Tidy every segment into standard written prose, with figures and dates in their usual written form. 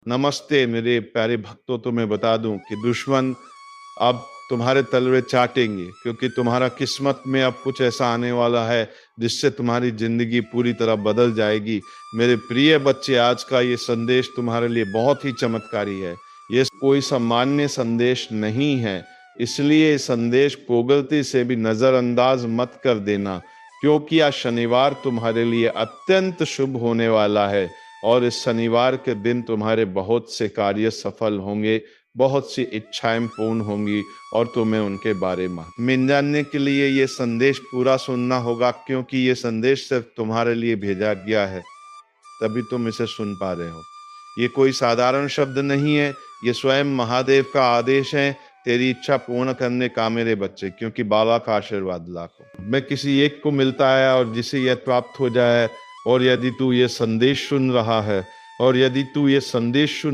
नमस्ते मेरे प्यारे भक्तों, तो मैं बता दूं कि दुश्मन अब तुम्हारे तलवे चाटेंगे, क्योंकि तुम्हारा किस्मत में अब कुछ ऐसा आने वाला है जिससे तुम्हारी जिंदगी पूरी तरह बदल जाएगी। मेरे प्रिय बच्चे, आज का ये संदेश तुम्हारे लिए बहुत ही चमत्कारी है। ये कोई सामान्य संदेश नहीं है, इसलिए ये संदेश को गलती से भी नजरअंदाज मत कर देना, क्योंकि आज शनिवार तुम्हारे लिए अत्यंत शुभ होने वाला है। और इस शनिवार के दिन तुम्हारे बहुत से कार्य सफल होंगे, बहुत सी इच्छाएं पूर्ण होंगी और तुम्हें उनके बारे में जानने के लिए ये संदेश पूरा सुनना होगा, क्योंकि ये संदेश सिर्फ तुम्हारे लिए भेजा गया है, तभी तुम इसे सुन पा रहे हो। ये कोई साधारण शब्द नहीं है, ये स्वयं महादेव का आदेश है तेरी इच्छा पूर्ण करने का मेरे बच्चे, क्योंकि बाबा का आशीर्वाद लाखों में किसी एक को मिलता है और जिसे यह प्राप्त हो जाए। और यदि तू ये संदेश सुन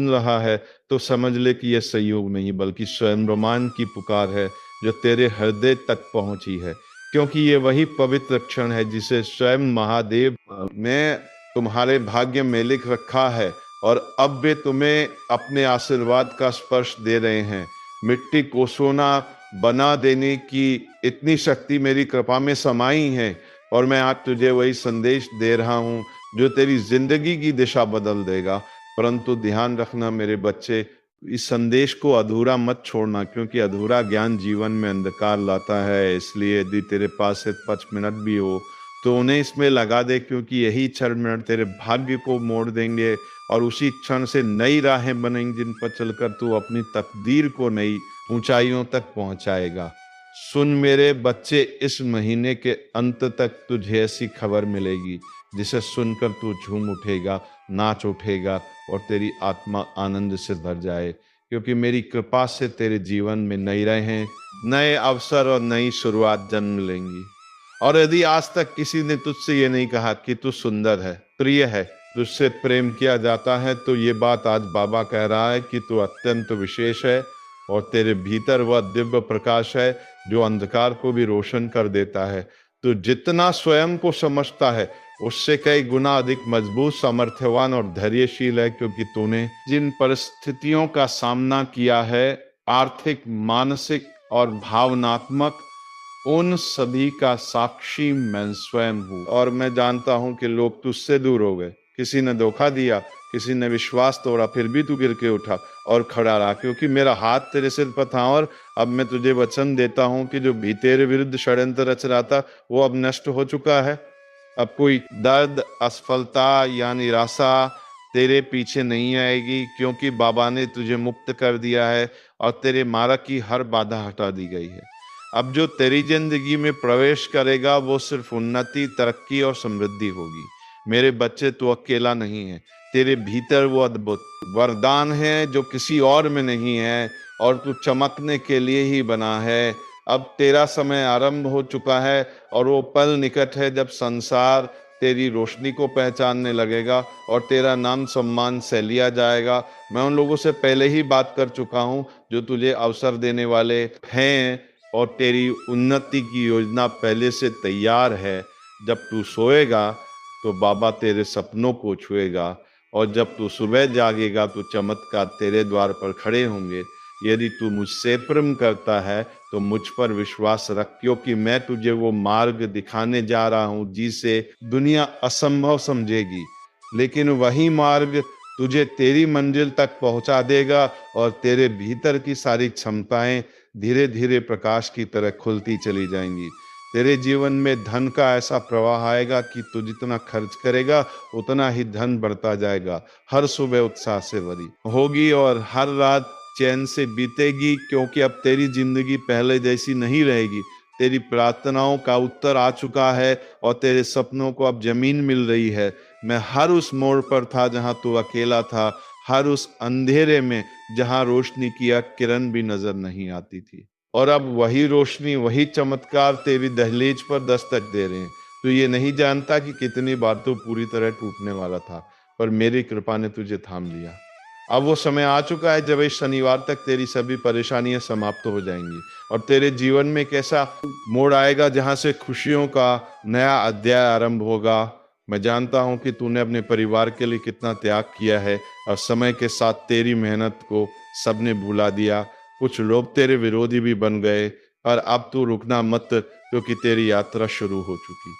रहा है तो समझ ले कि यह संयोग नहीं बल्कि स्वयं ब्रह्मांड की पुकार है जो तेरे हृदय तक पहुंची है, क्योंकि ये वही पवित्र क्षण है जिसे स्वयं महादेव ने तुम्हारे भाग्य में लिख रखा है। और अब वे तुम्हें अपने आशीर्वाद का स्पर्श दे रहे हैं। मिट्टी को सोना बना देने की इतनी शक्ति मेरी कृपा में समाई है, और मैं आज तुझे वही संदेश दे रहा हूं जो तेरी जिंदगी की दिशा बदल देगा। परंतु ध्यान रखना मेरे बच्चे, इस संदेश को अधूरा मत छोड़ना, क्योंकि अधूरा ज्ञान जीवन में अंधकार लाता है। इसलिए यदि तेरे पास सिर्फ 5 मिनट भी हो तो उन्हें इसमें लगा दे, क्योंकि यही 6 मिनट तेरे भाग्य को मोड़ देंगे और उसी क्षण से नई राहें बनेंगी जिन पर चलकर तू अपनी तकदीर को नई ऊंचाइयों तक पहुंचाएगा। सुन मेरे बच्चे, इस महीने के अंत तक तुझे ऐसी खबर मिलेगी जिसे सुनकर तू झूम उठेगा, नाच उठेगा और तेरी आत्मा आनंद से भर जाए, क्योंकि मेरी कृपा से तेरे जीवन में नई राहें, नए अवसर और नई शुरुआत जन्म लेंगी। और यदि आज तक किसी ने तुझसे ये नहीं कहा कि तू सुंदर है, प्रिय है, तुझसे प्रेम किया जाता है, तो ये बात आज बाबा कह रहा है कि तू अत्यंत विशेष है और तेरे भीतर वह दिव्य प्रकाश है जो अंधकार को भी रोशन कर देता है। तू जितना स्वयं को समझता है उससे कई गुना अधिक मजबूत, सामर्थ्यवान और धैर्यशील है, क्योंकि तूने जिन परिस्थितियों का सामना किया है, आर्थिक, मानसिक और भावनात्मक, उन सभी का साक्षी मैं स्वयं हूँ। और मैं जानता हूं कि लोग तुझसे दूर हो गए, किसी ने धोखा दिया, किसी ने विश्वास तोड़ा, फिर भी तू गिर के उठा और खड़ा रहा, क्योंकि मेरा हाथ तेरे सिर पर था। और अब मैं तुझे वचन देता हूं कि जो भी तेरे विरुद्ध षड्यंत्र रच रहा था वो अब नष्ट हो चुका है। अब कोई दर्द, असफलता या निराशा तेरे पीछे नहीं आएगी, क्योंकि बाबा ने तुझे मुक्त कर दिया है और तेरे मार्ग की हर बाधा हटा दी गई है। अब जो तेरी जिंदगी में प्रवेश करेगा वो सिर्फ उन्नति, तरक्की और समृद्धि होगी। मेरे बच्चे, तू अकेला नहीं है, तेरे भीतर वो अद्भुत वरदान है जो किसी और में नहीं है, और तू चमकने के लिए ही बना है। अब तेरा समय आरंभ हो चुका है और वो पल निकट है जब संसार तेरी रोशनी को पहचानने लगेगा और तेरा नाम सम्मान से लिया जाएगा। मैं उन लोगों से पहले ही बात कर चुका हूँ जो तुझे अवसर देने वाले हैं, और तेरी उन्नति की योजना पहले से तैयार है। जब तू सोएगा तो बाबा तेरे सपनों को छुएगा, और जब तू सुबह जागेगा तो चमत्कार तेरे द्वार पर खड़े होंगे। यदि तू मुझसे प्रेम करता है तो मुझ पर विश्वास रख, क्योंकि मैं तुझे वो मार्ग दिखाने जा रहा हूँ जिसे दुनिया असंभव समझेगी, लेकिन वही मार्ग तुझे तेरी मंजिल तक पहुंचा देगा। और तेरे भीतर की सारी क्षमताएं धीरे धीरे प्रकाश की तरह खुलती चली जाएंगी। तेरे जीवन में धन का ऐसा प्रवाह आएगा कि तू जितना खर्च करेगा उतना ही धन बढ़ता जाएगा। हर सुबह उत्साह से भरी होगी और हर रात चैन से बीतेगी, क्योंकि अब तेरी जिंदगी पहले जैसी नहीं रहेगी। तेरी प्रार्थनाओं का उत्तर आ चुका है और तेरे सपनों को अब जमीन मिल रही है। मैं हर उस मोड़ पर था जहां तू अकेला था, हर उस अंधेरे में जहां रोशनी की किरण भी नजर नहीं आती थी, और अब वही रोशनी, वही चमत्कार तेरी दहलीज पर दस्तक दे रहे हैं। तू ये नहीं जानता कि कितनी बार तू पूरी तरह टूटने वाला था, पर मेरी कृपा ने तुझे थाम लिया। अब वो समय आ चुका है जब इस शनिवार तक तेरी सभी परेशानियां समाप्त हो जाएंगी और तेरे जीवन में एक ऐसा मोड़ आएगा जहां से खुशियों का नया अध्याय आरंभ होगा। मैं जानता हूं कि तूने अपने परिवार के लिए कितना त्याग किया है और समय के साथ तेरी मेहनत को सबने भुला दिया। कुछ लोग तेरे विरोधी भी बन गए, पर अब तू रुकना मत, क्योंकि तेरी यात्रा शुरू हो चुकी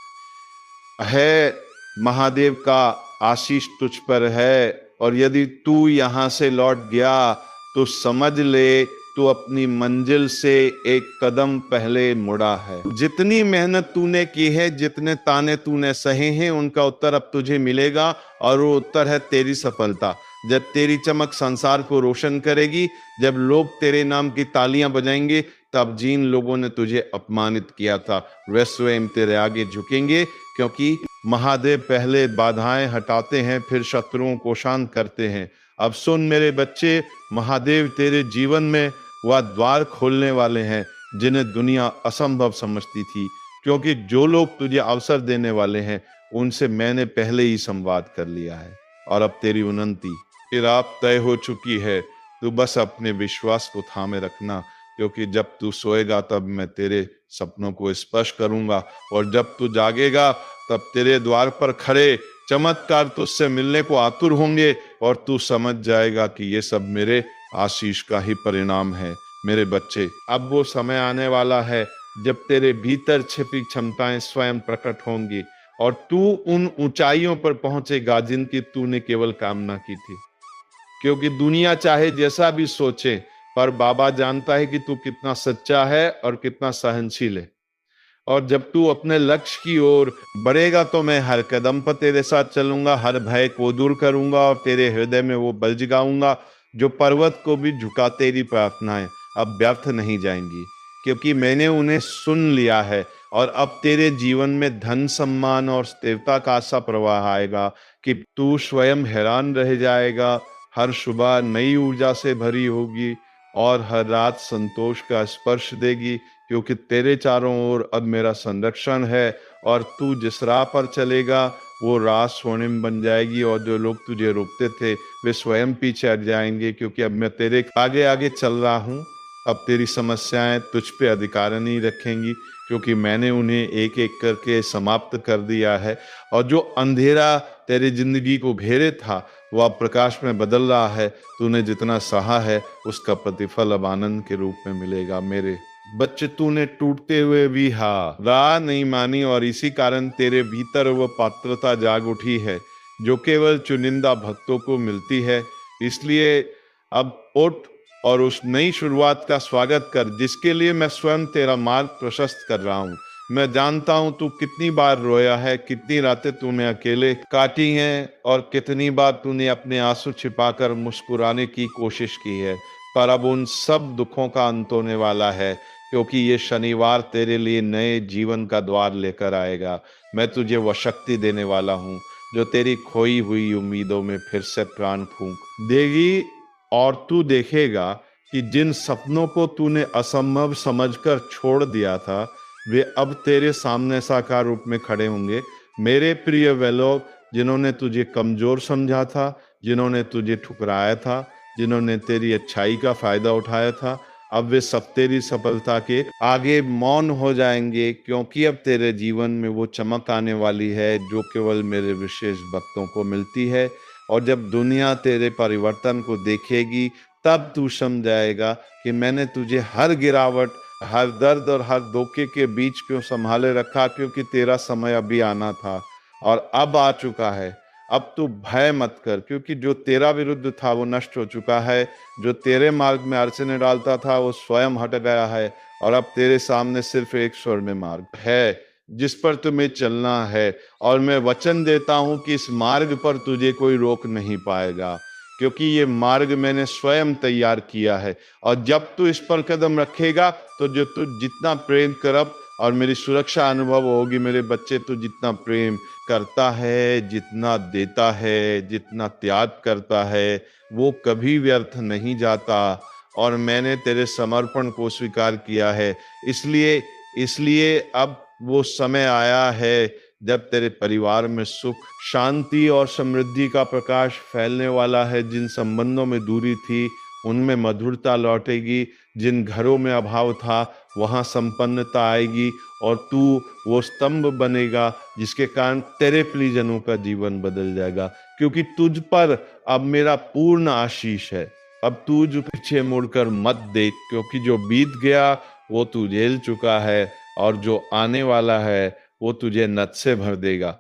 है। महादेव का आशीष तुझ पर है, और यदि तू यहाँ से लौट गया तो समझ ले तू अपनी मंजिल से एक कदम पहले मुड़ा है। जितनी मेहनत तूने की है, जितने ताने तूने सहे हैं, उनका उत्तर अब तुझे मिलेगा, और वो उत्तर है तेरी सफलता। जब तेरी चमक संसार को रोशन करेगी, जब लोग तेरे नाम की तालियां बजाएंगे, तब जिन लोगों ने तुझे अपमानित किया था वे स्वयं तेरे आगे झुकेंगे, क्योंकि महादेव पहले बाधाएं हटाते हैं, फिर शत्रुओं को शांत करते हैं। अब सुन मेरे बच्चे, महादेव तेरे जीवन में वह द्वार खोलने वाले हैं जिन्हें दुनिया असंभव समझती थी, क्योंकि जो लोग तुझे अवसर देने वाले हैं उनसे मैंने पहले ही संवाद कर लिया है। और अब तेरी उन्नति की राह तय हो चुकी है। तू बस अपने विश्वास को थामे रखना, क्योंकि जब तू सोएगा तब मैं तेरे सपनों को स्पर्श करूंगा, और जब तू जागेगा तब तेरे द्वार पर खड़े चमत्कार तुझसे मिलने को आतुर होंगे, और तू समझ जाएगा कि ये सब मेरे आशीष का ही परिणाम है। मेरे बच्चे, अब वो समय आने वाला है जब तेरे भीतर छिपी क्षमताएं स्वयं प्रकट होंगी, और तू उन ऊंचाइयों पर पहुंचेगा जिनकी तूने केवल कामना की थी। क्योंकि दुनिया चाहे जैसा भी सोचे, पर बाबा जानता है कि तू कितना सच्चा है और कितना सहनशील है। और जब तू अपने लक्ष्य की ओर बढ़ेगा तो मैं हर कदम पर तेरे साथ चलूंगा, हर भय को दूर करूंगा, और तेरे हृदय में वो बल जगाऊंगा जो पर्वत को भी झुका। तेरी प्रार्थनाएं अब व्यर्थ नहीं जाएंगी, क्योंकि मैंने उन्हें सुन लिया है। और अब तेरे जीवन में धन, सम्मान और स्थिरता का ऐसा प्रवाह आएगा कि तू स्वयं हैरान रह जाएगा। हर सुबह नई ऊर्जा से भरी होगी, और हर रात संतोष का स्पर्श देगी, क्योंकि तेरे चारों ओर अब मेरा संरक्षण है। और तू जिस राह पर चलेगा वो राह स्वर्णिम बन जाएगी, और जो लोग तुझे रोकते थे वे स्वयं पीछे हट जाएंगे, क्योंकि अब मैं तेरे आगे आगे चल रहा हूँ। अब तेरी समस्याएं तुझ पे अधिकार नहीं रखेंगी, क्योंकि मैंने उन्हें एक एक करके समाप्त कर दिया है। और जो अंधेरा तेरी जिंदगी को घेरे था वो अब प्रकाश में बदल रहा है। तूने जितना सहा है उसका प्रतिफल अब आनंद के रूप में मिलेगा। मेरे बच्चे, तूने टूटते हुए भी राह नहीं मानी, और इसी कारण तेरे भीतर वो पात्रता जाग उठी है जो केवल चुनिंदा भक्तों को मिलती है। इसलिए अब उठ और उस नई शुरुआत का स्वागत कर, जिसके लिए मैं स्वयं तेरा मार्ग प्रशस्त कर रहा हूँ। मैं जानता हूँ तू कितनी बार रोया है, कितनी रातें तूने अकेले काटी हैं, और कितनी बार तूने अपने आंसू छिपाकर मुस्कुराने की कोशिश की है। पर अब उन सब दुखों का अंत होने वाला है, क्योंकि ये शनिवार तेरे लिए नए जीवन का द्वार लेकर आएगा। मैं तुझे वह शक्ति देने वाला हूँ जो तेरी खोई हुई उम्मीदों में फिर से प्राण फूंक देगी, और तू देखेगा कि जिन सपनों को तूने असंभव समझकर छोड़ दिया था वे अब तेरे सामने साकार रूप में खड़े होंगे। मेरे प्रिय वे लोग जिन्होंने तुझे कमजोर समझा था, जिन्होंने तुझे ठुकराया था, जिन्होंने तेरी अच्छाई का फायदा उठाया था, अब वे सब तेरी सफलता के आगे मौन हो जाएंगे, क्योंकि अब तेरे जीवन में वो चमक आने वाली है जो केवल मेरे विशेष भक्तों को मिलती है। और जब दुनिया तेरे परिवर्तन को देखेगी तब तू समझाएगा कि मैंने तुझे हर गिरावट, हर दर्द और हर धोखे के बीच क्यों संभाले रखा, क्योंकि तेरा समय अभी आना था और अब आ चुका है। अब तू भय मत कर, क्योंकि जो तेरा विरुद्ध था वो नष्ट हो चुका है। जो तेरे मार्ग में अड़चने डालता था वो स्वयं हट गया है, और अब तेरे सामने सिर्फ एक स्वर्ण मार्ग है जिस पर तुम्हें चलना है। और मैं वचन देता हूं कि इस मार्ग पर तुझे कोई रोक नहीं पाएगा, क्योंकि ये मार्ग मैंने स्वयं तैयार किया है। और जब तू इस पर कदम रखेगा तो जो तू जितना प्रेम करब और मेरी सुरक्षा अनुभव होगी। मेरे बच्चे, तू जितना प्रेम करता है, जितना देता है, जितना त्याग करता है, वो कभी व्यर्थ नहीं जाता। और मैंने तेरे समर्पण को स्वीकार किया है। इसलिए इसलिए अब वो समय आया है जब तेरे परिवार में सुख, शांति और समृद्धि का प्रकाश फैलने वाला है। जिन संबंधों में दूरी थी उनमें मधुरता लौटेगी, जिन घरों में अभाव था वहाँ संपन्नता आएगी और तू वो स्तंभ बनेगा जिसके कारण तेरे प्रियजनों का जीवन बदल जाएगा, क्योंकि तुझ पर अब मेरा पूर्ण आशीष है। अब तू जो पीछे मुड़कर मत देख, क्योंकि जो बीत गया वो तू झेल चुका है और जो आने वाला है वो तुझे नत से भर देगा।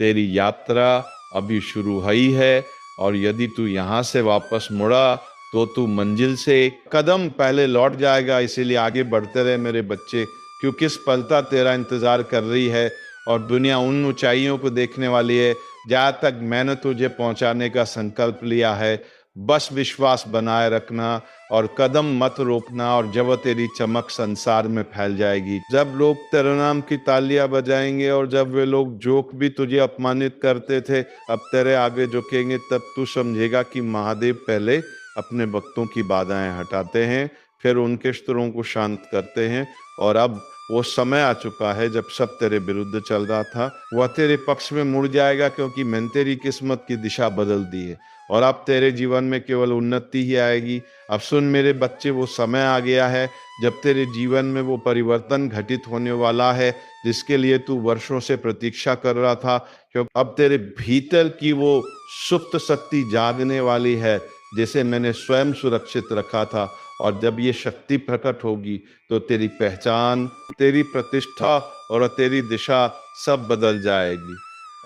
तेरी यात्रा अभी शुरू हुई है और यदि तू यहाँ से वापस मुड़ा तो तू मंजिल से एक कदम पहले लौट जाएगा। इसीलिए आगे बढ़ते रहे मेरे बच्चे, क्योंकि सफलता तेरा इंतजार कर रही है और दुनिया उन ऊंचाइयों को देखने वाली है जहाँ तक मैंने तुझे पहुंचाने का संकल्प लिया है। बस विश्वास बनाए रखना और कदम मत रोकना, और जब तेरी चमक संसार में फैल जाएगी, जब लोग तेरे नाम की तालियां बजाएंगे और जब वे लोग जो भी तुझे अपमानित करते थे अब तेरे आगे झुकेंगे, तब तू समझेगा कि महादेव पहले अपने भक्तों की बाधाएं हटाते हैं, फिर उनके शत्रुओं को शांत करते हैं। और अब वो समय आ चुका है जब सब तेरे विरुद्ध चल रहा था वह तेरे पक्ष में मुड़ जाएगा, क्योंकि मैंने तेरी किस्मत की दिशा बदल दी है और अब तेरे जीवन में केवल उन्नति ही आएगी। अब सुन मेरे बच्चे, वो समय आ गया है जब तेरे जीवन में वो परिवर्तन घटित होने वाला है जिसके लिए तू वर्षों से प्रतीक्षा कर रहा था, क्योंकि अब तेरे भीतर की वो सुप्त शक्ति जागने वाली है जिसे मैंने स्वयं सुरक्षित रखा था। और जब ये शक्ति प्रकट होगी तो तेरी पहचान, तेरी प्रतिष्ठा और तेरी दिशा सब बदल जाएगी।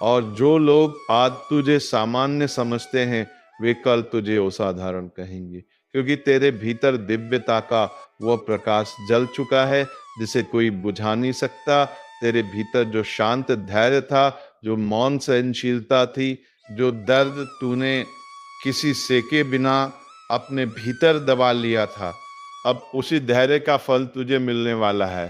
और जो लोग आज तुझे सामान्य समझते हैं वे कल तुझे असाधारण कहेंगे, क्योंकि तेरे भीतर दिव्यता का वह प्रकाश जल चुका है जिसे कोई बुझा नहीं सकता। तेरे भीतर जो शांत धैर्य था, जो मौन सहनशीलता थी, जो दर्द तूने किसी सेके बिना अपने भीतर दबा लिया था, अब उसी धैर्य का फल तुझे मिलने वाला है,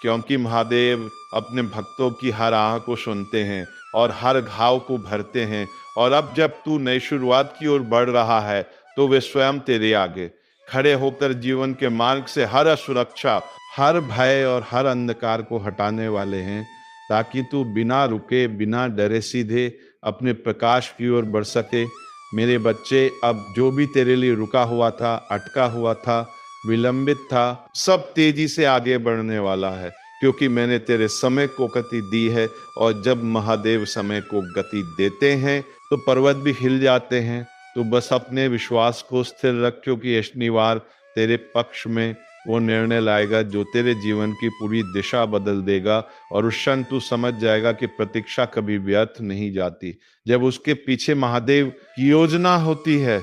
क्योंकि महादेव अपने भक्तों की हर आह को सुनते हैं और हर घाव को भरते हैं। और अब जब तू नई शुरुआत की ओर बढ़ रहा है तो वे स्वयं तेरे आगे खड़े होकर जीवन के मार्ग से हर असुरक्षा, हर भय और हर अंधकार को हटाने वाले हैं, ताकि तू बिना रुके, बिना डरे सीधे अपने प्रकाश की ओर बढ़ सके। मेरे बच्चे, अब जो भी तेरे लिए रुका हुआ था, अटका हुआ था, विलंबित था, सब तेजी से आगे बढ़ने वाला है, क्योंकि मैंने तेरे समय को गति दी है। और जब महादेव समय को गति देते हैं तो पर्वत भी हिल जाते हैं। तो बस अपने विश्वास को स्थिर रख, क्योंकि शनिवार तेरे पक्ष में वो निर्णय लाएगा जो तेरे जीवन की पूरी दिशा बदल देगा। और उस क्षण तू समझ जाएगा कि प्रतीक्षा कभी व्यर्थ नहीं जाती, जब उसके पीछे महादेव की योजना होती है।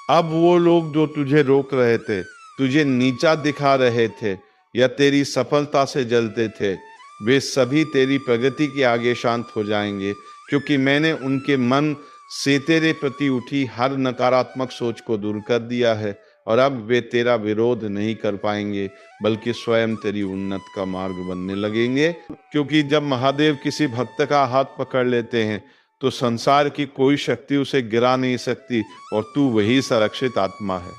अब वो लोग जो तुझे रोक रहे थे, तुझे नीचा दिखा रहे थे या तेरी सफलता से जलते थे, वे सभी तेरी प्रगति के आगे शांत हो जाएंगे, क्योंकि मैंने उनके मन से तेरे प्रति उठी हर नकारात्मक सोच को दूर कर दिया है। और अब वे तेरा विरोध नहीं कर पाएंगे, बल्कि स्वयं तेरी उन्नत का मार्ग बनने लगेंगे, क्योंकि जब महादेव किसी भक्त का हाथ पकड़ लेते हैं तो संसार की कोई शक्ति उसे गिरा नहीं सकती, और तू वही संरक्षित आत्मा है।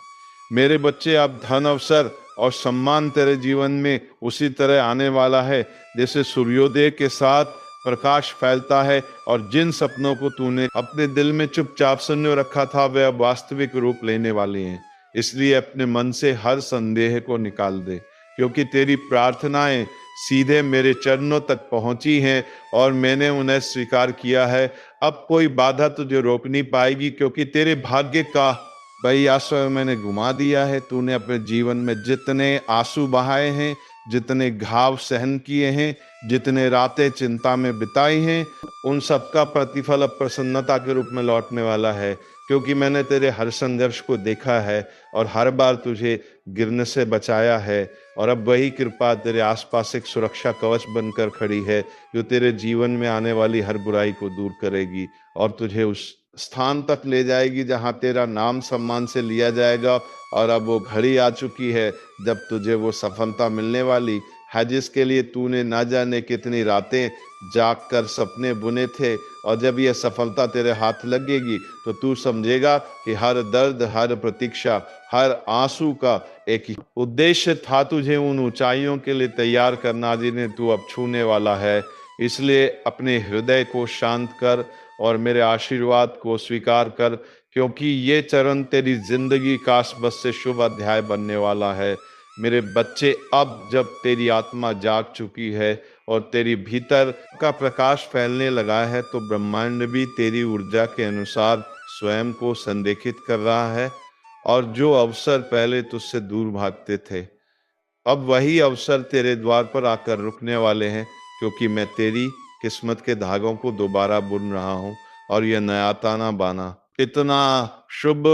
मेरे बच्चे, अब धन, अवसर और सम्मान तेरे जीवन में उसी तरह आने वाला है जैसे सूर्योदय के साथ प्रकाश फैलता है। और जिन सपनों को तूने अपने दिल में चुपचाप सुने रखा था वे अब वास्तविक रूप लेने वाले हैं। इसलिए अपने मन से हर संदेह को निकाल दे, क्योंकि तेरी प्रार्थनाएं सीधे मेरे चरणों तक पहुंची हैं और मैंने उन्हें स्वीकार किया है। अब कोई बाधा तुझे रोक नहीं पाएगी, क्योंकि तेरे भाग्य का भाई आश्रय मैंने घुमा दिया है। तूने अपने जीवन में जितने आंसू बहाए हैं, जितने घाव सहन किए हैं, जितने रातें चिंता में बिताई हैं, उन सब का प्रतिफल अब प्रसन्नता के रूप में लौटने वाला है, क्योंकि मैंने तेरे हर संघर्ष को देखा है और हर बार तुझे गिरने से बचाया है। और अब वही कृपा तेरे आसपास एक सुरक्षा कवच बनकर खड़ी है, जो तेरे जीवन में आने वाली हर बुराई को दूर करेगी और तुझे उस स्थान तक ले जाएगी जहां तेरा नाम सम्मान से लिया जाएगा। और अब वो घड़ी आ चुकी है जब तुझे वो सफलता मिलने वाली है, जिसके लिए तूने ना जाने कितनी रातें जाग कर सपने बुने थे। और जब यह सफलता तेरे हाथ लगेगी तो तू समझेगा कि हर दर्द, हर प्रतीक्षा, हर आंसू का एक ही उद्देश्य था, तुझे उन ऊंचाइयों के लिए तैयार करना जिन्हें तू अब छूने वाला है। इसलिए अपने हृदय को शांत कर और मेरे आशीर्वाद को स्वीकार कर, क्योंकि ये चरण तेरी जिंदगी का बस से शुभ अध्याय बनने वाला है। मेरे बच्चे, अब जब तेरी आत्मा जाग चुकी है और तेरी भीतर का प्रकाश फैलने लगा है, तो ब्रह्मांड भी तेरी ऊर्जा के अनुसार स्वयं को संरेखित कर रहा है। और जो अवसर पहले तुझसे दूर भागते थे, अब वही अवसर तेरे द्वार पर आकर रुकने वाले हैं, क्योंकि मैं तेरी किस्मत के धागों को दोबारा बुन रहा हूं। और यह नया ताना बाना इतना शुभ,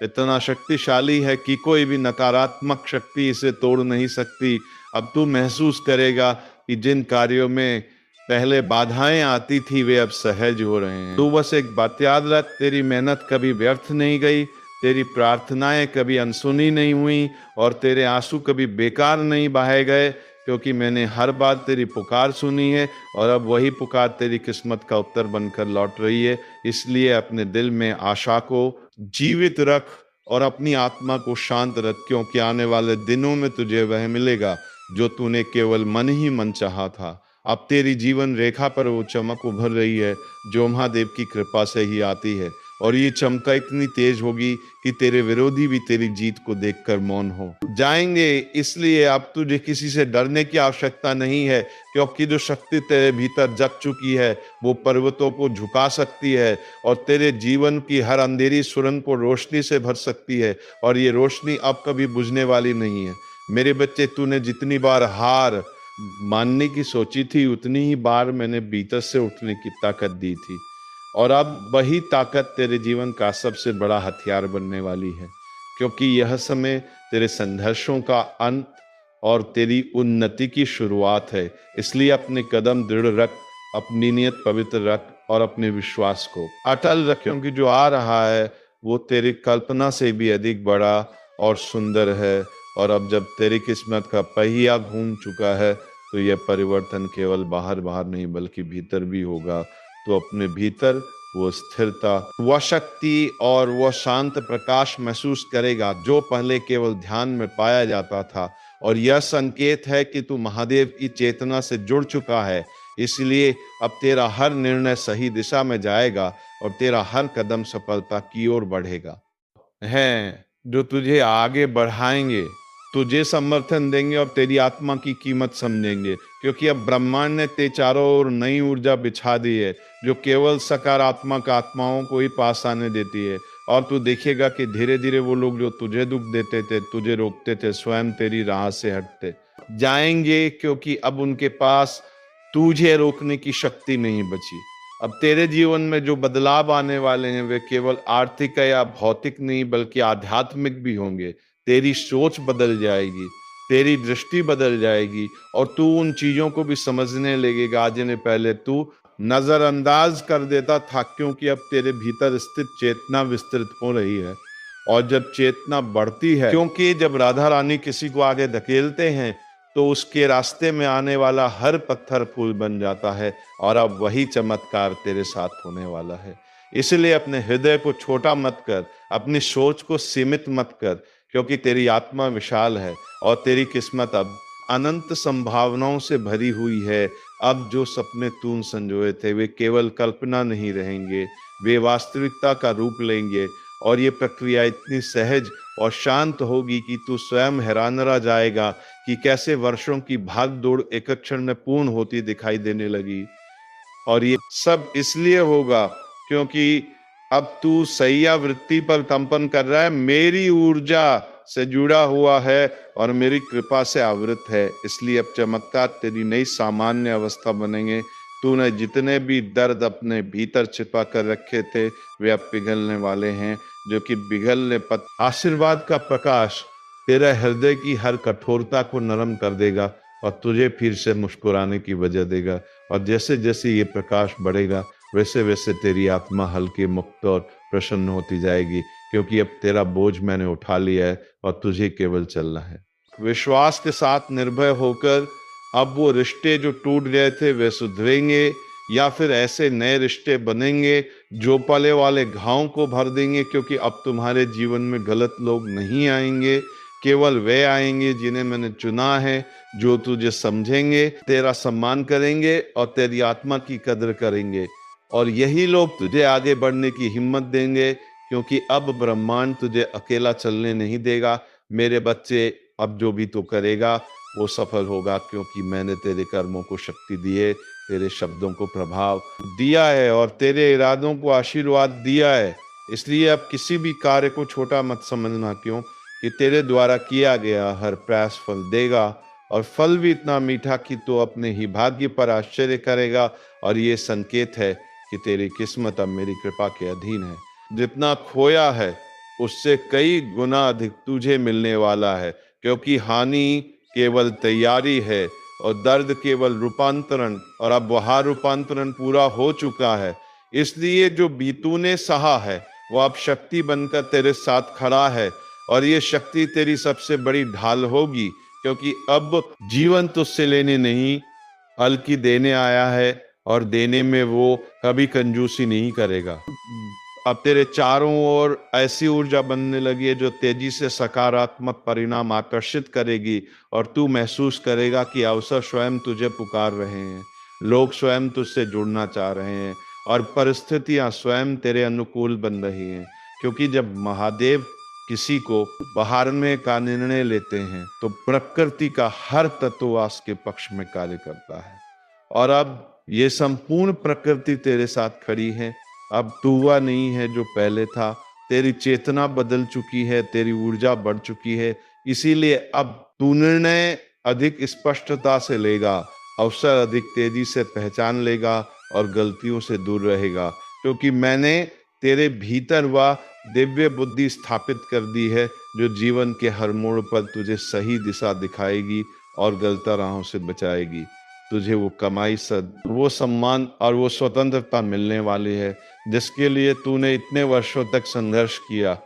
इतना शक्तिशाली है कि कोई भी नकारात्मक शक्ति इसे तोड़ नहीं सकती। अब तू महसूस करेगा कि जिन कार्यों में पहले बाधाएं आती थी वे अब सहज हो रहे हैं। तू बस एक बात याद रख, तेरी मेहनत कभी व्यर्थ नहीं गई, तेरी प्रार्थनाएं कभी अनसुनी नहीं हुई और तेरे आंसू कभी बेकार नहीं बहाए गए, क्योंकि मैंने हर बार तेरी पुकार सुनी है और अब वही पुकार तेरी किस्मत का उत्तर बनकर लौट रही है। इसलिए अपने दिल में आशा को जीवित रख और अपनी आत्मा को शांत रख, क्योंकि आने वाले दिनों में तुझे वह मिलेगा जो तूने केवल मन ही मन चाहा था। अब तेरी जीवन रेखा पर वो चमक उभर रही है जो महादेव की कृपा से ही आती है, और ये चमक इतनी तेज होगी कि तेरे विरोधी भी तेरी जीत को देखकर मौन हो जाएंगे। इसलिए अब तुझे किसी से डरने की आवश्यकता नहीं है, क्योंकि जो शक्ति तेरे भीतर जग चुकी है वो पर्वतों को झुका सकती है और तेरे जीवन की हर अंधेरी सुरंग को रोशनी से भर सकती है, और ये रोशनी अब कभी बुझने वाली नहीं है। मेरे बच्चे, तूने जितनी बार हार मानने की सोची थी, उतनी ही बार मैंने भीतर से उठने की ताकत दी थी, और अब वही ताकत तेरे जीवन का सबसे बड़ा हथियार बनने वाली है, क्योंकि यह समय तेरे संघर्षों का अंत और तेरी उन्नति की शुरुआत है। इसलिए अपने कदम दृढ़ रख, अपनी नियत पवित्र रख और अपने विश्वास को अटल रख, क्योंकि जो आ रहा है वो तेरी कल्पना से भी अधिक बड़ा और सुंदर है। और अब जब तेरी किस्मत का पहिया घूम चुका है, तो यह परिवर्तन केवल बाहर बाहर नहीं बल्कि भीतर भी होगा। तो अपने भीतर वो स्थिरता, वह शक्ति और वह शांत प्रकाश महसूस करेगा जो पहले केवल ध्यान में पाया जाता था। और यह संकेत है कि तू महादेव की चेतना से जुड़ चुका है। इसलिए अब तेरा हर निर्णय सही दिशा में जाएगा और तेरा हर कदम सफलता की ओर बढ़ेगा। हैं जो तुझे आगे बढ़ाएंगे, तुझे समर्थन देंगे और तेरी आत्मा की कीमत समझेंगे, क्योंकि अब ब्रह्मांड ने तेरे चारों ओर नई ऊर्जा बिछा दी है जो केवल सकारात्मक आत्माओं को ही पास आने देती है। और तू देखेगा कि धीरे धीरे वो लोग जो तुझे दुख देते थे, तुझे रोकते थे, स्वयं तेरी राह से हटते जाएंगे, क्योंकि अब उनके पास तुझे रोकने की शक्ति नहीं बची। अब तेरे जीवन में जो बदलाव आने वाले हैं वे केवल आर्थिक या भौतिक नहीं बल्कि आध्यात्मिक भी होंगे। तेरी सोच बदल जाएगी, तेरी दृष्टि बदल जाएगी और तू उन चीजों को भी समझने लगेगा जिन्हें पहले तू नजरअंदाज कर देता था, क्योंकि अब तेरे भीतर स्थित चेतना विस्तृत हो रही है। और जब चेतना बढ़ती है, क्योंकि जब राधा रानी किसी को आगे धकेलते हैं तो उसके रास्ते में आने वाला हर पत्थर फूल बन जाता है, और अब वही चमत्कार तेरे साथ होने वाला है। इसलिए अपने हृदय को छोटा मत कर, अपनी सोच को सीमित मत कर, क्योंकि तेरी आत्मा विशाल है और तेरी किस्मत अब अनंत संभावनाओं से भरी हुई है। अब जो सपने तूने संजोए थे वे केवल कल्पना नहीं रहेंगे, वे वास्तविकता का रूप लेंगे। और ये प्रक्रिया इतनी सहज और शांत होगी कि तू स्वयं हैरान रह जाएगा कि कैसे वर्षों की भाग दौड़ एक क्षण में पूर्ण होती दिखाई देने लगी। और ये सब इसलिए होगा क्योंकि अब तू सैया वृत्ति पर कंपन कर रहा है, मेरी ऊर्जा से जुड़ा हुआ है और मेरी कृपा से आवृत है। इसलिए अब चमत्कार तेरी नई सामान्य अवस्था बनेंगे। तूने जितने भी दर्द अपने भीतर छिपा कर रखे थे वे अब पिघलने वाले हैं, जो कि पिघलने पर आशीर्वाद का प्रकाश तेरा हृदय की हर कठोरता को नरम कर देगा और तुझे फिर से मुस्कुराने की वजह देगा। और जैसे जैसे ये प्रकाश बढ़ेगा वैसे वैसे तेरी आत्मा हल्की, मुक्त और प्रसन्न होती जाएगी, क्योंकि अब तेरा बोझ मैंने उठा लिया है और तुझे केवल चलना है। विश्वास के साथ निर्भय होकर अब वो रिश्ते जो टूट गए थे वे सुधरेंगे या फिर ऐसे नए रिश्ते बनेंगे जो पले वाले घावों को भर देंगे, क्योंकि अब तुम्हारे जीवन में गलत लोग नहीं आएंगे, केवल वे आएंगे जिन्हें मैंने चुना है, जो तुझे समझेंगे, तेरा सम्मान करेंगे और तेरी आत्मा की कदर करेंगे। और यही लोग तुझे आगे बढ़ने की हिम्मत देंगे, क्योंकि अब ब्रह्मांड तुझे अकेला चलने नहीं देगा। मेरे बच्चे, अब जो भी तू करेगा वो सफल होगा, क्योंकि मैंने तेरे कर्मों को शक्ति दी है, तेरे शब्दों को प्रभाव दिया है और तेरे इरादों को आशीर्वाद दिया है। इसलिए अब किसी भी कार्य को छोटा मत समझना, क्यों कि तेरे द्वारा किया गया हर प्रयास फल देगा, और फल भी इतना मीठा कि तू अपने ही भाग्य पर आश्चर्य करेगा। और ये संकेत है कि तेरी किस्मत अब मेरी कृपा के अधीन है। जितना खोया है उससे कई गुना अधिक तुझे मिलने वाला है, क्योंकि हानि केवल तैयारी है और दर्द केवल रूपांतरण, और अब वह रूपांतरण पूरा हो चुका है। इसलिए जो बीतू ने सहा है वो अब शक्ति बनकर तेरे साथ खड़ा है, और ये शक्ति तेरी सबसे बड़ी ढाल होगी, क्योंकि अब जीवन तुझसे लेने नहीं बल्कि देने आया है, और देने में वो कभी कंजूसी नहीं करेगा। अब तेरे चारों ओर ऐसी ऊर्जा बनने लगी है जो तेजी से सकारात्मक परिणाम आकर्षित करेगी, और तू महसूस करेगा कि अवसर स्वयं तुझे पुकार रहे हैं, लोग स्वयं तुझसे जुड़ना चाह रहे हैं, और परिस्थितियां स्वयं तेरे अनुकूल बन रही हैं। क्योंकि जब महादेव किसी को बहारने का निर्णय लेते हैं तो प्रकृति का हर तत्ववास के पक्ष में कार्य करता है, और अब ये संपूर्ण प्रकृति तेरे साथ खड़ी है। अब तू वह नहीं है जो पहले था, तेरी चेतना बदल चुकी है, तेरी ऊर्जा बढ़ चुकी है। इसीलिए अब तू निर्णय अधिक स्पष्टता से लेगा, अवसर अधिक तेजी से पहचान लेगा और गलतियों से दूर रहेगा, क्योंकि मैंने तेरे भीतर वह दिव्य बुद्धि स्थापित कर दी है जो जीवन के हर मोड़ पर तुझे सही दिशा दिखाएगी और गलत राहों से बचाएगी। तुझे वो कमाई वो सम्मान और वो स्वतंत्रता मिलने वाली है जिसके लिए तूने इतने वर्षों तक संघर्ष किया,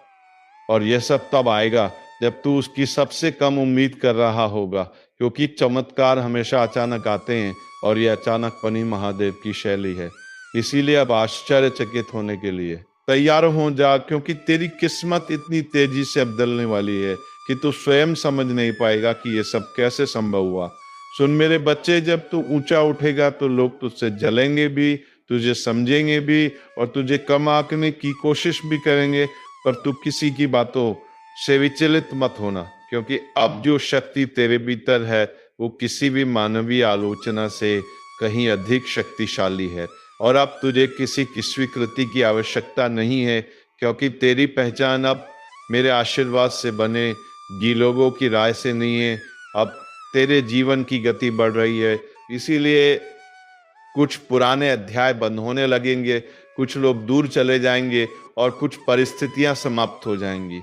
और यह सब तब आएगा जब तू उसकी सबसे कम उम्मीद कर रहा होगा, क्योंकि चमत्कार हमेशा अचानक आते हैं और यह अचानकपन महादेव की शैली है। इसीलिए अब आश्चर्यचकित होने के लिए तैयार हो जा, क्योंकि तेरी किस्मत इतनी तेजी से बदलने वाली है कि तू स्वयं समझ नहीं पाएगा कि यह सब कैसे संभव हुआ। सुन मेरे बच्चे, जब तू ऊंचा उठेगा तो लोग तुझसे जलेंगे भी, तुझे समझेंगे भी और तुझे कम आंकने की कोशिश भी करेंगे, पर तू किसी की बातों से विचलित मत होना, क्योंकि अब जो शक्ति तेरे भीतर है वो किसी भी मानवीय आलोचना से कहीं अधिक शक्तिशाली है। और अब तुझे किसी की स्वीकृति की आवश्यकता नहीं है, क्योंकि तेरी पहचान अब मेरे आशीर्वाद से बनेगी, लोगों की राय से नहीं है। अब तेरे जीवन की गति बढ़ रही है, इसीलिए कुछ पुराने अध्याय बंद होने लगेंगे, कुछ लोग दूर चले जाएंगे और कुछ परिस्थितियां समाप्त हो जाएंगी।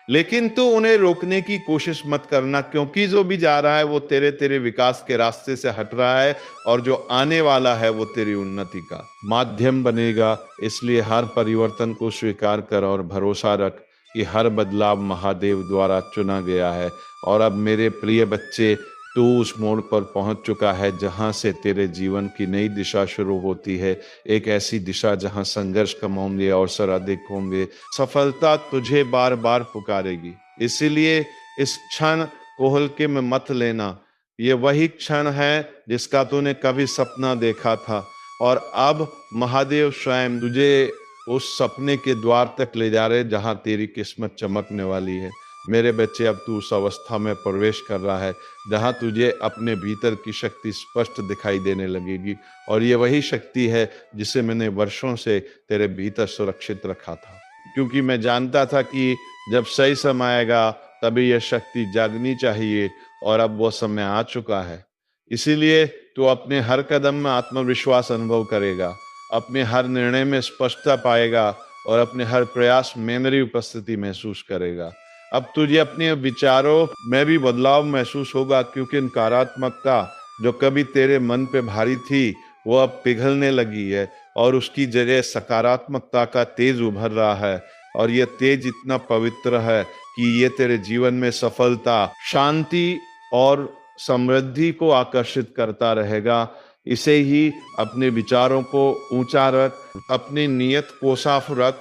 लेकिन तू उन्हें रोकने की कोशिश मत करना, क्योंकि जो भी जा रहा है वो तेरे तेरे विकास के रास्ते से हट रहा है, और जो आने वाला है वो तेरी उन्नति का माध्यम बनेगा। इसलिए हर परिवर्तन को स्वीकार कर और भरोसा रख कि हर बदलाव महादेव द्वारा चुना गया है। और अब मेरे प्रिय बच्चे, तू उस मोड़ पर पहुंच चुका है जहां से तेरे जीवन की नई दिशा शुरू होती है, एक ऐसी दिशा जहां संघर्ष कम होंगे, अवसर अधिक होंगे, सफलता तुझे बार बार पुकारेगी। इसीलिए इस क्षण को हल्के में मत लेना, ये वही क्षण है जिसका तूने कभी सपना देखा था, और अब महादेव स्वयं तुझे उस सपने के द्वार तक ले जा रहे जहां तेरी किस्मत चमकने वाली है। मेरे बच्चे, अब तू उस अवस्था में प्रवेश कर रहा है जहां तुझे अपने भीतर की शक्ति स्पष्ट दिखाई देने लगेगी, और ये वही शक्ति है जिसे मैंने वर्षों से तेरे भीतर सुरक्षित रखा था, क्योंकि मैं जानता था कि जब सही समय आएगा तभी यह शक्ति जागनी चाहिए, और अब वो समय आ चुका है। इसीलिए तू अपने हर कदम में आत्मविश्वास अनुभव करेगा, अपने हर निर्णय में स्पष्टता पाएगा, और अपने हर प्रयास में मेरी उपस्थिति महसूस करेगा। अब तुझे अपने विचारों में भी बदलाव महसूस होगा, क्योंकि नकारात्मकता जो कभी तेरे मन पे भारी थी वो अब पिघलने लगी है, और उसकी जगह सकारात्मकता का तेज उभर रहा है। और यह तेज इतना पवित्र है कि ये तेरे जीवन में सफलता, शांति और समृद्धि को आकर्षित करता रहेगा। इसे ही अपने विचारों को ऊंचा रख, अपनी नियत को साफ रख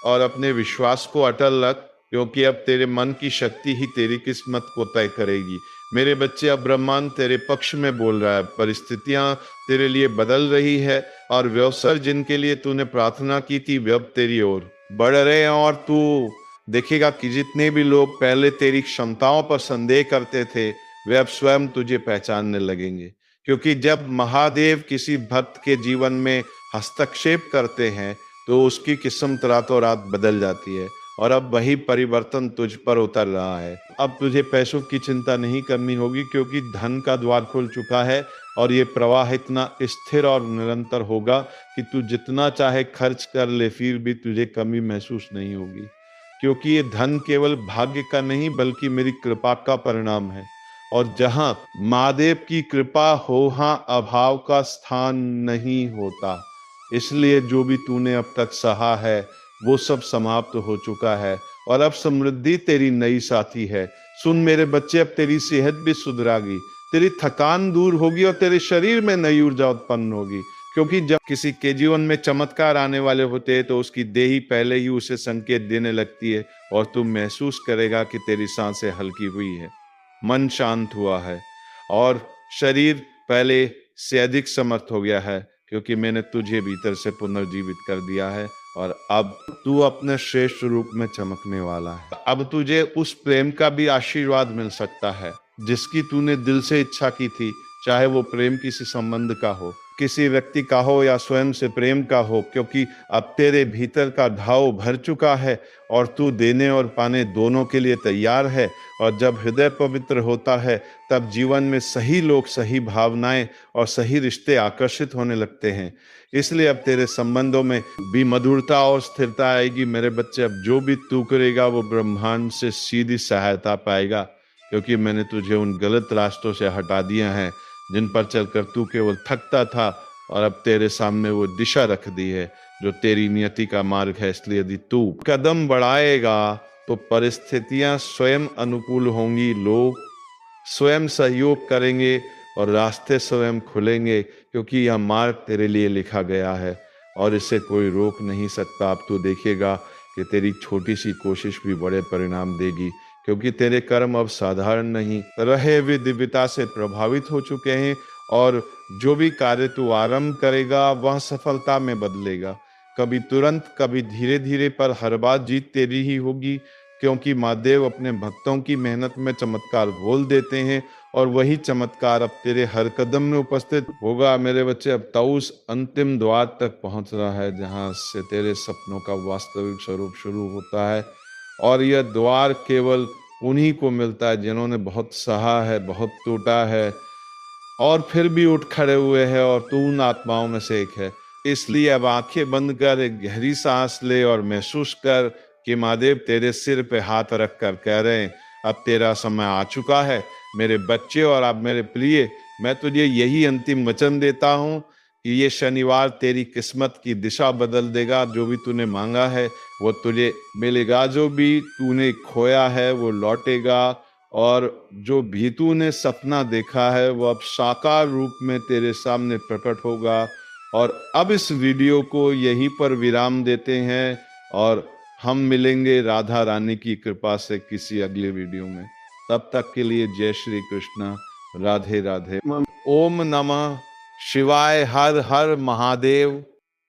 और अपने विश्वास को अटल रख, क्योंकि अब तेरे मन की शक्ति ही तेरी किस्मत को तय करेगी। मेरे बच्चे, अब ब्रह्मांड तेरे पक्ष में बोल रहा है, परिस्थितियां तेरे लिए बदल रही है, और व्यवसर जिनके लिए तूने प्रार्थना की थी वे अब तेरी ओर बढ़ रहे हैं, और तू देखेगा कि जितने भी लोग पहले तेरी क्षमताओं पर संदेह करते थे, वे अब स्वयं तुझे पहचानने लगेंगे। क्योंकि जब महादेव किसी भक्त के जीवन में हस्तक्षेप करते हैं, तो उसकी किस्मत रातों रात बदल जाती है और अब वही परिवर्तन तुझ पर उतर रहा है। अब तुझे पैसों की चिंता नहीं करनी होगी, क्योंकि धन का द्वार खुल चुका है और ये प्रवाह इतना स्थिर और निरंतर होगा कि तू जितना चाहे खर्च कर ले, फिर भी तुझे कमी महसूस नहीं होगी। क्योंकि ये धन केवल भाग्य का नहीं, बल्कि मेरी कृपा का परिणाम है। और जहां महादेव की कृपा हो, वहां अभाव का स्थान नहीं होता। इसलिए जो भी तूने अब तक सहा है, वो सब समाप्त हो चुका है और अब समृद्धि तेरी नई साथी है। सुन मेरे बच्चे, अब तेरी सेहत भी सुधरागी, तेरी थकान दूर होगी और तेरे शरीर में नई ऊर्जा उत्पन्न होगी। क्योंकि जब किसी के जीवन में चमत्कार आने वाले होते हैं, तो उसकी देही पहले ही उसे संकेत देने लगती है और तू महसूस करेगा कि तेरी सांसें हल्की हुई है, मन शांत हुआ है और शरीर पहले से अधिक समर्थ हो गया है, क्योंकि मैंने तुझे भीतर से पुनर्जीवित कर दिया है और अब तू अपने श्रेष्ठ रूप में चमकने वाला है। अब तुझे उस प्रेम का भी आशीर्वाद मिल सकता है जिसकी तूने दिल से इच्छा की थी, चाहे वो प्रेम किसी संबंध का हो, किसी व्यक्ति का हो या स्वयं से प्रेम का हो। क्योंकि अब तेरे भीतर का घाव भर चुका है और तू देने और पाने दोनों के लिए तैयार है। और जब हृदय पवित्र होता है, तब जीवन में सही लोग, सही भावनाएं और सही रिश्ते आकर्षित होने लगते हैं। इसलिए अब तेरे संबंधों में भी मधुरता और स्थिरता आएगी। मेरे बच्चे, अब जो भी तू करेगा वो ब्रह्मांड से सीधी सहायता पाएगा, क्योंकि मैंने तुझे उन गलत रास्तों से हटा दिया है जिन पर चलकर तू केवल थकता था, और अब तेरे सामने वो दिशा रख दी है जो तेरी नियति का मार्ग है। इसलिए यदि तू कदम बढ़ाएगा तो परिस्थितियां स्वयं अनुकूल होंगी, लोग स्वयं सहयोग करेंगे और रास्ते स्वयं खुलेंगे, क्योंकि यह मार्ग तेरे लिए लिखा गया है और इसे कोई रोक नहीं सकता। अब तू देखेगा कि तेरी छोटी सी कोशिश भी बड़े परिणाम देगी, क्योंकि तेरे कर्म अब साधारण नहीं रहे, वे दिव्यता से प्रभावित हो चुके हैं और जो भी कार्य तू आरंभ करेगा वह सफलता में बदलेगा। कभी तुरंत, कभी धीरे धीरे, पर हर बार जीत तेरी ही होगी, क्योंकि महादेव अपने भक्तों की मेहनत में चमत्कार घोल देते हैं और वही चमत्कार अब तेरे हर कदम में उपस्थित होगा। मेरे बच्चे, अब तो उस अंतिम द्वार तक पहुंच रहा है जहां से तेरे सपनों का वास्तविक स्वरूप शुरू होता है। और यह द्वार केवल उन्हीं को मिलता है जिन्होंने बहुत सहा है, बहुत टूटा है और फिर भी उठ खड़े हुए हैं, और तू उन आत्माओं में से एक है। इसलिए अब आंखें बंद कर एक गहरी सांस ले और महसूस कर कि महादेव तेरे सिर पे हाथ रख कर कह रहे हैं, अब तेरा समय आ चुका है मेरे बच्चे। और अब मेरे प्रिय, मैं तुझे यही अंतिम वचन देता हूँ कि ये शनिवार तेरी किस्मत की दिशा बदल देगा। जो भी तूने मांगा है वो तुझे मिलेगा, जो भी तूने खोया है वो लौटेगा, और जो भी तूने सपना देखा है वो अब साकार रूप में तेरे सामने प्रकट होगा। और अब इस वीडियो को यहीं पर विराम देते हैं और हम मिलेंगे राधा रानी की कृपा से किसी अगले वीडियो में। तब तक के लिए जय श्री कृष्ण, राधे राधे। ओम नमः शिवाय, हर हर महादेव।